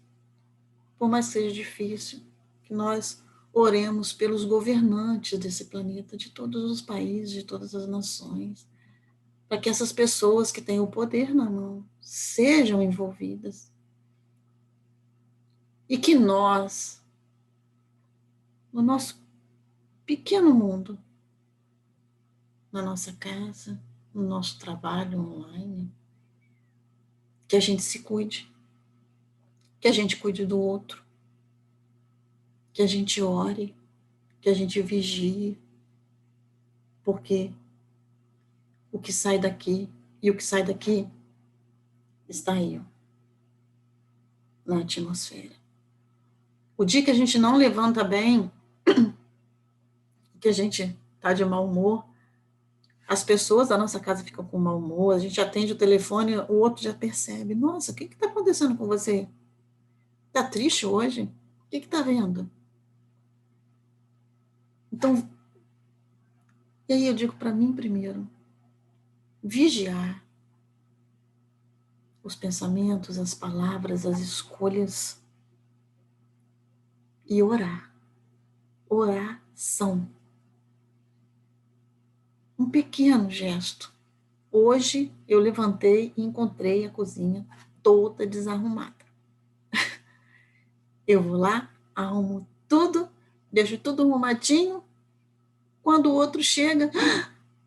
por mais que seja difícil, que nós oremos pelos governantes desse planeta, de todos os países, de todas as nações, para que essas pessoas que têm o poder na mão sejam envolvidas. E que nós, no nosso pequeno mundo, na nossa casa, no nosso trabalho online, que a gente se cuide, que a gente cuide do outro, que a gente ore, que a gente vigie, porque o que sai daqui e o que sai daqui está aí, ó, na atmosfera. O dia que a gente não levanta bem, que a gente está de mau humor, as pessoas da nossa casa ficam com mau humor, a gente atende o telefone, o outro já percebe, nossa, o que está acontecendo com você? Está triste hoje? O que está vendo? Então, e aí eu digo para mim primeiro, vigiar os pensamentos, as palavras, as escolhas e orar. Oração. Um pequeno gesto. Hoje eu levantei e encontrei a cozinha toda desarrumada. Eu vou lá, arrumo tudo, deixo tudo arrumadinho. Quando o outro chega,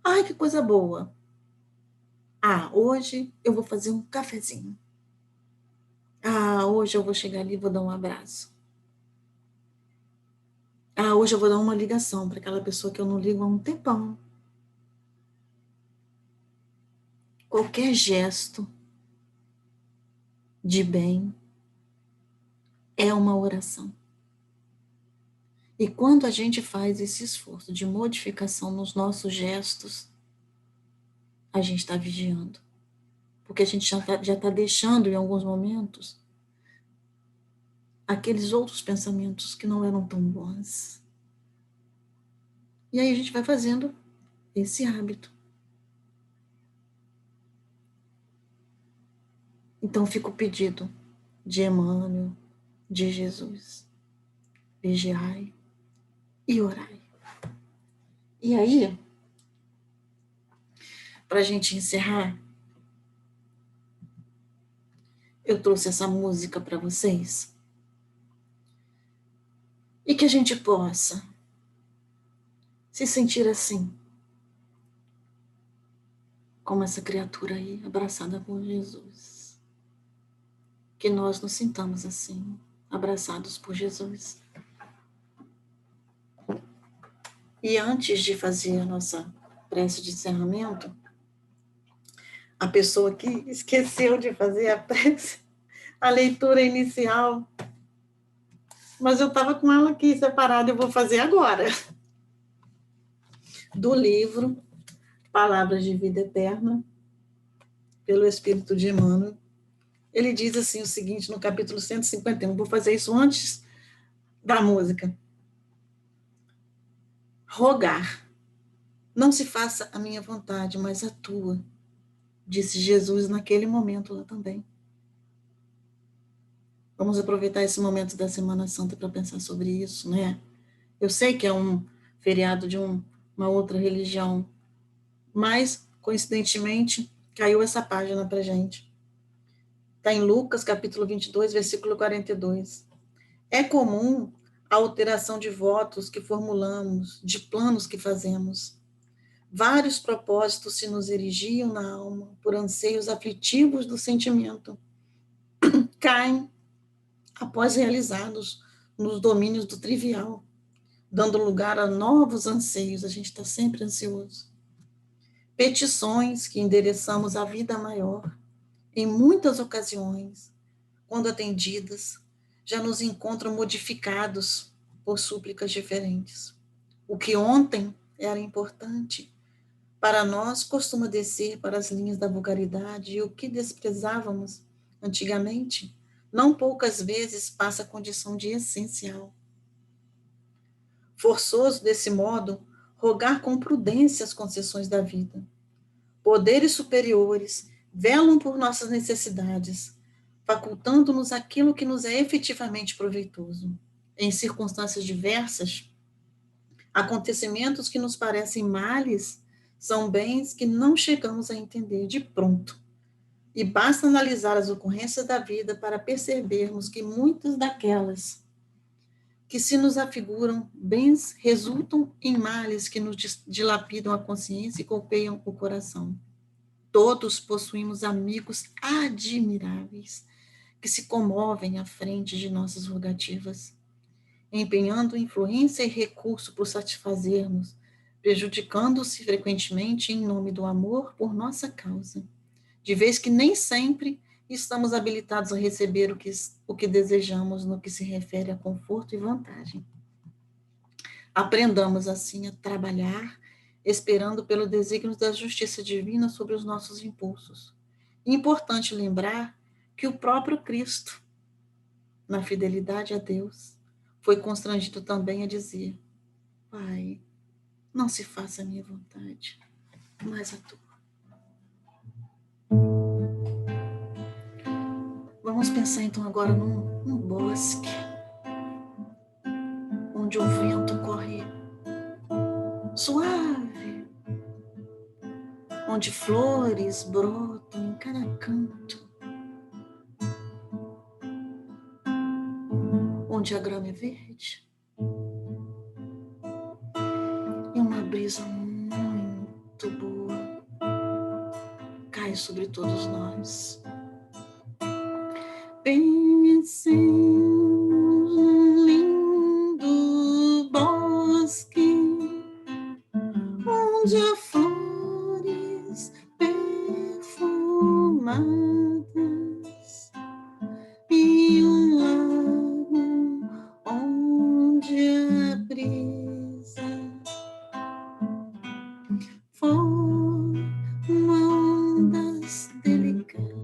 ai, que coisa boa. Ah, hoje eu vou fazer um cafezinho. Ah, hoje eu vou chegar ali e vou dar um abraço. Ah, hoje eu vou dar uma ligação para aquela pessoa que eu não ligo há um tempão. Qualquer gesto de bem é uma oração. E quando a gente faz esse esforço de modificação nos nossos gestos, a gente está vigiando. Porque a gente já tá deixando, em alguns momentos, aqueles outros pensamentos que não eram tão bons. E aí a gente vai fazendo esse hábito. Então fica o pedido de Emmanuel, de Jesus. Vigiai e orai. E aí, para a gente encerrar, eu trouxe essa música para vocês. E que a gente possa se sentir assim, como essa criatura aí, abraçada por Jesus. Que nós nos sintamos assim, abraçados por Jesus. E antes de fazer a nossa prece de encerramento, a pessoa que esqueceu de fazer a prece, a leitura inicial, mas eu estava com ela aqui separada, eu vou fazer agora. Do livro Palavras de Vida Eterna, pelo Espírito de Emmanuel. Ele diz assim o seguinte, no capítulo 151, vou fazer isso antes da música. Rogar, não se faça a minha vontade, mas a tua, disse Jesus naquele momento lá também. Vamos aproveitar esse momento da Semana Santa para pensar sobre isso, né? Eu sei que é um feriado de uma outra religião, mas Coincidentemente, caiu essa página para gente. Está em Lucas, capítulo 22, versículo 42. É comum a alteração de votos que formulamos, de planos que fazemos. Vários propósitos se nos erigiam na alma por anseios aflitivos do sentimento. Caem após realizados nos domínios do trivial, dando lugar a novos anseios. A gente está sempre ansioso. Petições que endereçamos à vida maior, em muitas ocasiões, quando atendidas, já nos encontram modificados por súplicas diferentes. O que ontem era importante, para nós costuma descer para as linhas da vulgaridade, e o que desprezávamos antigamente, não poucas vezes passa a condição de essencial. Forçoso, desse modo, rogar com prudência as concessões da vida. Poderes superiores velam por nossas necessidades, facultando-nos aquilo que nos é efetivamente proveitoso. Em circunstâncias diversas, acontecimentos que nos parecem males são bens que não chegamos a entender de pronto. E basta analisar as ocorrências da vida para percebermos que muitas daquelas que se nos afiguram bens resultam em males que nos dilapidam a consciência e golpeiam o coração. Todos possuímos amigos admiráveis que se comovem à frente de nossas rogativas, empenhando influência e recurso por satisfazermos, prejudicando-se frequentemente em nome do amor por nossa causa, de vez que nem sempre estamos habilitados a receber o que desejamos no que se refere a conforto e vantagem. Aprendamos, assim, a trabalhar, esperando pelo desígnio da justiça divina sobre os nossos impulsos. Importante lembrar que o próprio Cristo, na fidelidade a Deus, foi constrangido também a dizer: Pai, não se faça a minha vontade, mas a tua. Vamos pensar então agora num bosque, onde o vento corre suave, onde flores brotam em cada canto, onde a grama é verde, e uma brisa muito boa cai sobre todos nós. Pense num lindo bosque, onde há flores perfumadas e um lago onde a brisa forma ondas delicadas.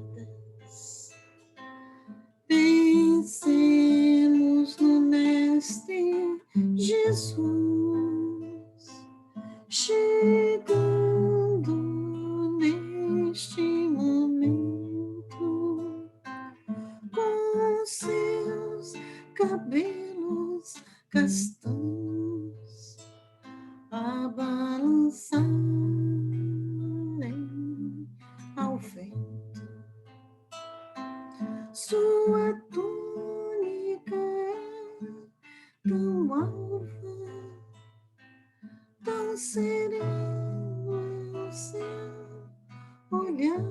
Pensemos no Mestre Jesus, chegando neste momento, com seus cabelos castanhos a balançarem ao vento. Sua túnica é tão alva, tão sereno é o seu olhar.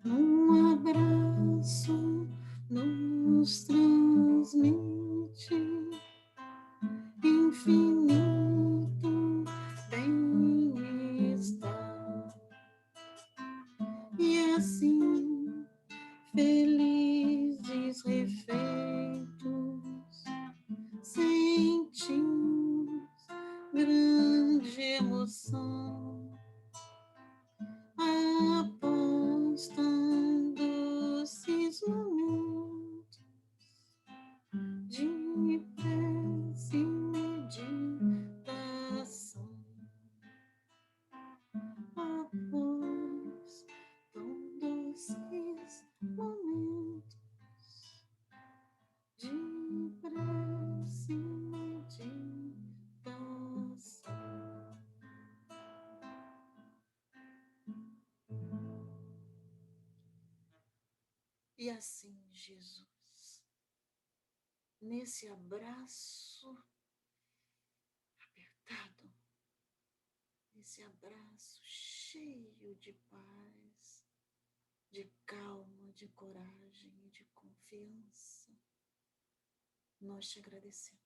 Um abraço nos transmite infinito bem-estar. E assim, felizes refeitos, sentimos grande emoção, após tão doces momentos de prece e meditação. E assim, Jesus, nesse abraço apertado, nesse abraço cheio de paz, de calma, de coragem e de confiança, nós te agradecemos.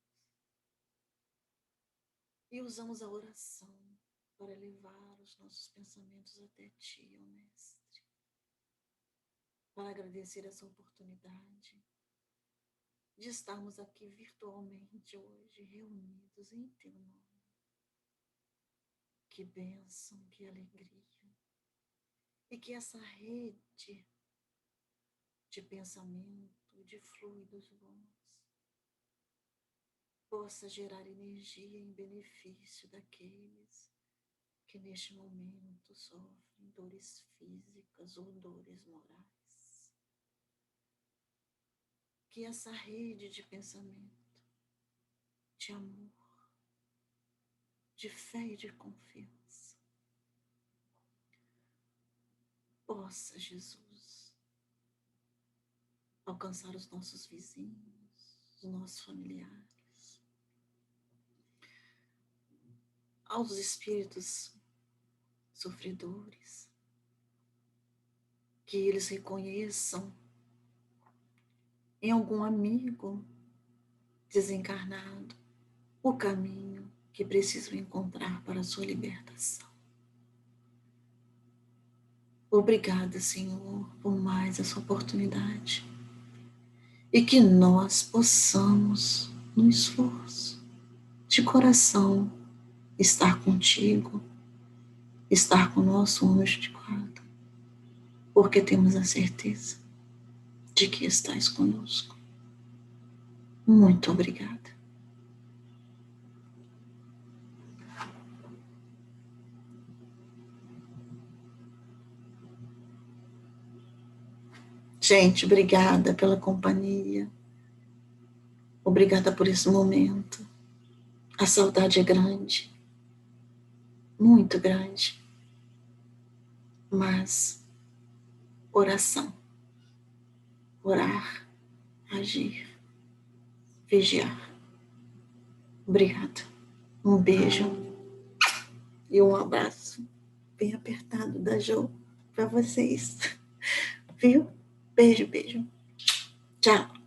E usamos a oração para levar os nossos pensamentos até ti, ó Mestre, para agradecer essa oportunidade de estarmos aqui virtualmente hoje, reunidos em teu nome. Que bênção, que alegria. E que essa rede de pensamento, de fluidos bons, possa gerar energia em benefício daqueles que neste momento sofrem dores físicas ou dores morais. Que essa rede de pensamento, de amor, de fé e de confiança possa, Jesus, alcançar os nossos vizinhos, os nossos familiares, aos espíritos sofredores, que eles reconheçam em algum amigo desencarnado o caminho que precisam encontrar para a sua libertação. Obrigada, Senhor, por mais essa oportunidade e que nós possamos, no esforço, de coração, estar contigo, estar com o nosso anjo de guarda, porque temos a certeza de que estás conosco. Muito obrigada. Gente, obrigada pela companhia. Obrigada por esse momento. A saudade é grande, muito grande, mas oração, orar, agir, vigiar. Obrigada. Um beijo e um abraço bem apertado da Jo para vocês. Viu? Beijo, beijo. Tchau.